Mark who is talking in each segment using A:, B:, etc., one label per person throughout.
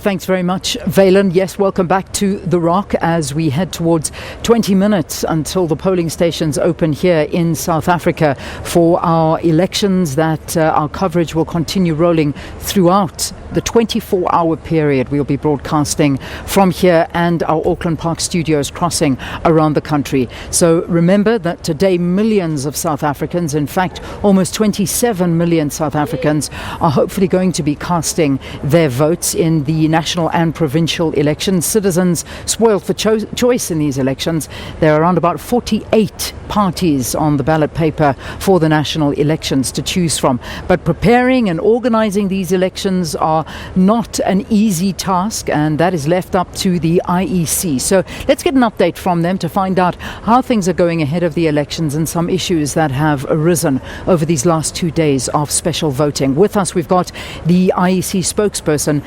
A: Thanks very much, Valen. Yes, welcome back to The Rock as we head towards 20 minutes until the polling stations open here in South Africa for our elections that our coverage will continue rolling throughout the 24-hour period. We'll be broadcasting from here and our Auckland Park studios crossing around the country. So remember that today millions of South Africans, in fact almost 27 million South Africans, are hopefully going to be casting their votes in the national and provincial elections. Citizens spoiled for choice in these elections. There are around about 48 parties on the ballot paper for the national elections to choose from. But preparing and organizing these elections are not an easy task, and that is left up to the IEC. So let's get an update from them to find out how things are going ahead of the elections and some issues that have arisen over these last 2 days of special voting. With us, we've got the IEC spokesperson,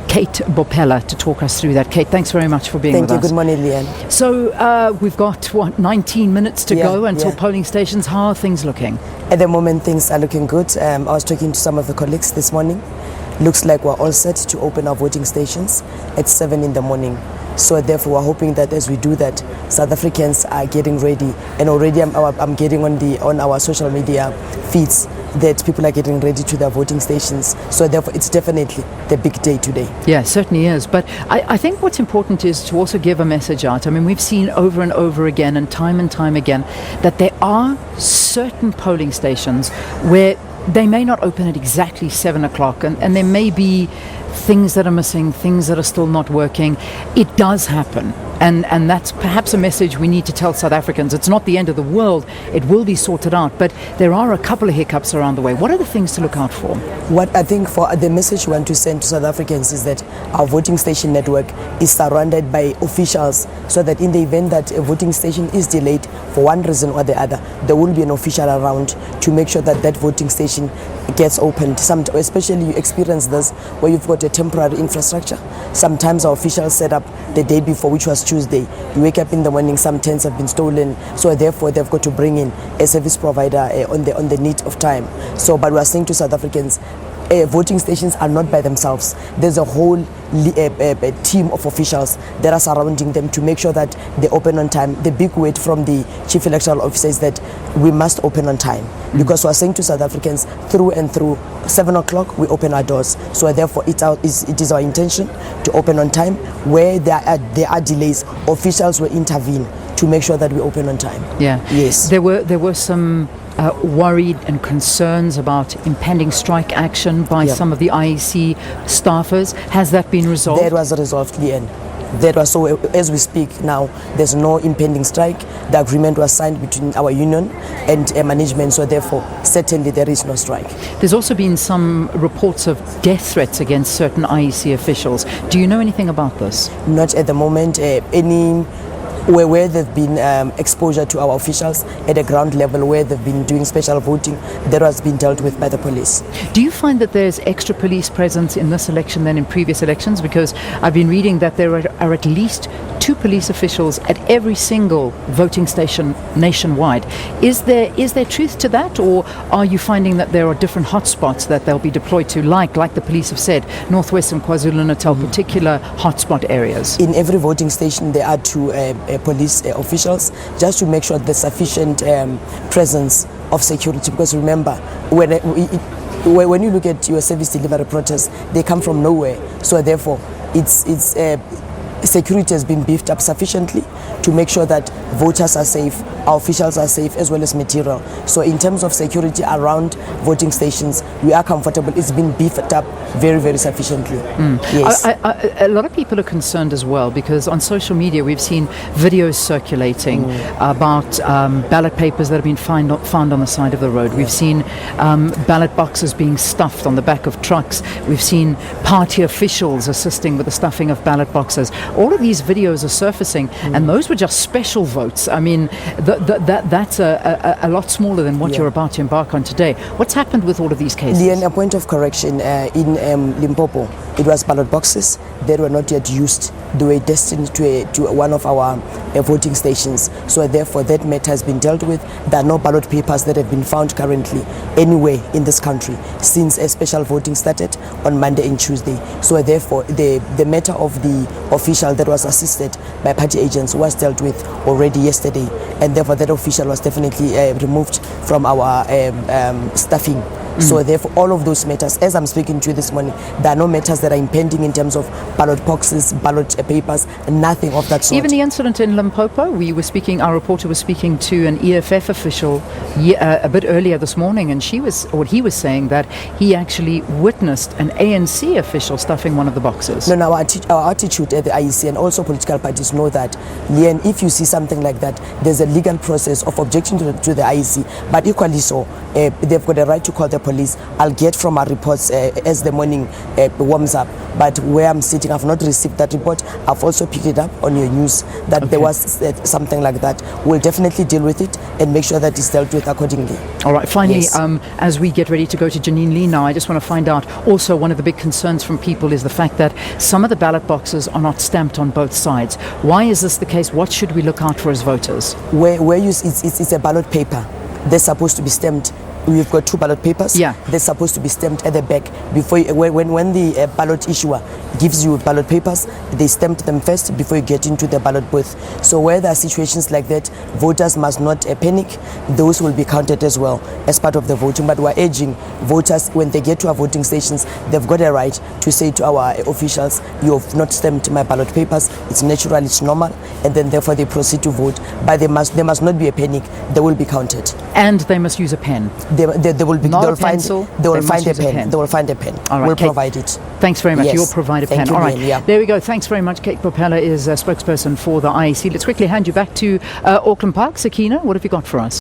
A: Kate Bapela, to talk us through that. Kate, thanks very much for being with us.
B: Thank you. Good morning, Leanne.
A: So we've got, 19 minutes to go until polling stations. How are things looking?
B: At the moment, things are looking good. I was talking to some of the colleagues this morning. Looks like we're all set to open our voting stations at 7 in the morning. So therefore, we're hoping that as we do that, South Africans are getting ready. And already I'm getting on our social media feeds that people are getting ready to their voting stations. So therefore, it's definitely the big day today.
A: Yeah, it certainly is. But I think what's important is to also give a message out. I mean, we've seen over and over again and time again that there are certain polling stations where they may not open at exactly 7 o'clock, and there may be things that are missing, things that are still not working. It does happen. And that's perhaps a message we need to tell South Africans. It's not the end of the world. It will be sorted out. But there are a couple of hiccups around the way. What are the things to look out for?
B: What I think for the message we want to send to South Africans is that our voting station network is surrounded by officials, so that in the event that a voting station is delayed for one reason or the other, there will be an official around to make sure that that voting station gets opened. Especially you experience this where you've got a temporary infrastructure. Sometimes our officials set up the day before, which was Tuesday. You wake up in the morning, some tents have been stolen, so therefore they've got to bring in a service provider on the need of time. So, but we are saying to South Africans, voting stations are not by themselves. There's a whole team of officials that are surrounding them to make sure that they open on time. The big word from the Chief Electoral Officer is that we must open on time, because we are saying to South Africans through and through, 7 o'clock we open our doors. So therefore it is our intention to open on time. Where there are delays, officials will intervene to make sure that we open on time.
A: Yeah.
B: Yes.
A: There were some worried and concerns about impending strike action by some of the IEC staffers. Has that been resolved?
B: That was resolved, Leanne. That was so. As we speak now, there's no impending strike. The agreement was signed between our union and management, so therefore certainly there is no strike.
A: There's also been some reports of death threats against certain IEC officials. Do you know anything about this?
B: Not at the moment. Where there've been exposure to our officials at the ground level, where they've been doing special voting, that has been dealt with by the police.
A: Do you find that there's extra police presence in this election than in previous elections? Because I've been reading that there are at least 2 police officials at every single voting station nationwide. Is there truth to that, or are you finding that there are different hotspots that they'll be deployed to, like the police have said, Northwestern KwaZulu-Natal, particular hotspot areas?
B: In every voting station there are 2 police officials, just to make sure there's sufficient presence of security. Because remember, when you look at your service delivery protests, they come from nowhere. So therefore, security has been beefed up sufficiently to make sure that voters are safe, our officials are safe, as well as material. So in terms of security around voting stations, we are comfortable. It's been beefed up very, very sufficiently. Yes.
A: A lot of people are concerned as well, because on social media we've seen videos circulating about ballot papers that have been found on the side of the road. We've seen ballot boxes being stuffed on the back of trucks. We've seen party officials assisting with the stuffing of ballot boxes. All of these videos are surfacing, and those were just special votes. I mean, that's a lot smaller than what you're about to embark on today. What's happened with all of these cases?
B: Leanne, a point of correction, in Limpopo, it was ballot boxes that were not yet used. They were destined to one of our voting stations. So therefore that matter has been dealt with. There are no ballot papers that have been found currently anywhere in this country since a special voting started on Monday and Tuesday. So therefore the matter of the official that was assisted by party agents was dealt with already yesterday, and therefore that official was definitely removed from our staffing. So therefore all of those matters, as I'm speaking to you this morning, there are no matters that are impending in terms of ballot boxes, ballot papers, nothing of that sort.
A: Even the incident in Limpopo, our reporter was speaking to an EFF official a bit earlier this morning, and he was saying that he actually witnessed an ANC official stuffing one of the boxes.
B: No, our attitude at the IEC and also political parties know that, Leanne, if you see something like that, there's a legal process of objecting to the IEC, but equally so, they've got a right to call the police. I'll get from our reports as the morning warms up, but where I'm sitting, I've not received that report. I've also picked it up on your news that there was something like that. We'll definitely deal with it and make sure that it's dealt with accordingly.
A: All right, finally,
B: Yes.
A: As we get ready to go to Janine Lee now, I just want to find out, also one of the big concerns from people is the fact that some of the ballot boxes are not stamped on both sides. Why is this the case? What should we look out for as voters?
B: It's a ballot paper. They're supposed to be stamped. We've got 2 ballot papers.
A: Yeah.
B: They're supposed to be stamped at the back before when the ballot issuer gives you ballot papers, they stamp them first before you get into the ballot booth. So where there are situations like that, voters must not panic. Those will be counted as well as part of the voting. But we're urging voters, when they get to our voting stations, they've got a right to say to our officials, you have not stamped my ballot papers. It's natural, it's normal, and then therefore they proceed to vote. But there must not be a panic. They will be counted.
A: And they must use a pen.
B: They will be.
A: Not
B: They will
A: a pencil,
B: find. They will
A: they
B: find
A: must
B: a
A: use a
B: pen.
A: pen.
B: They will find a pen.
A: All right,
B: We'll
A: Kate,
B: provide it.
A: Thanks very much.
B: Yes.
A: You'll provide a
B: Thank
A: pen.
B: you,
A: All right.
B: Lynn, yeah.
A: There we go. Thanks very much. Kate Bapela is a spokesperson for the IEC. Let's quickly hand you back to Auckland Park. Sakina, what have you got for us?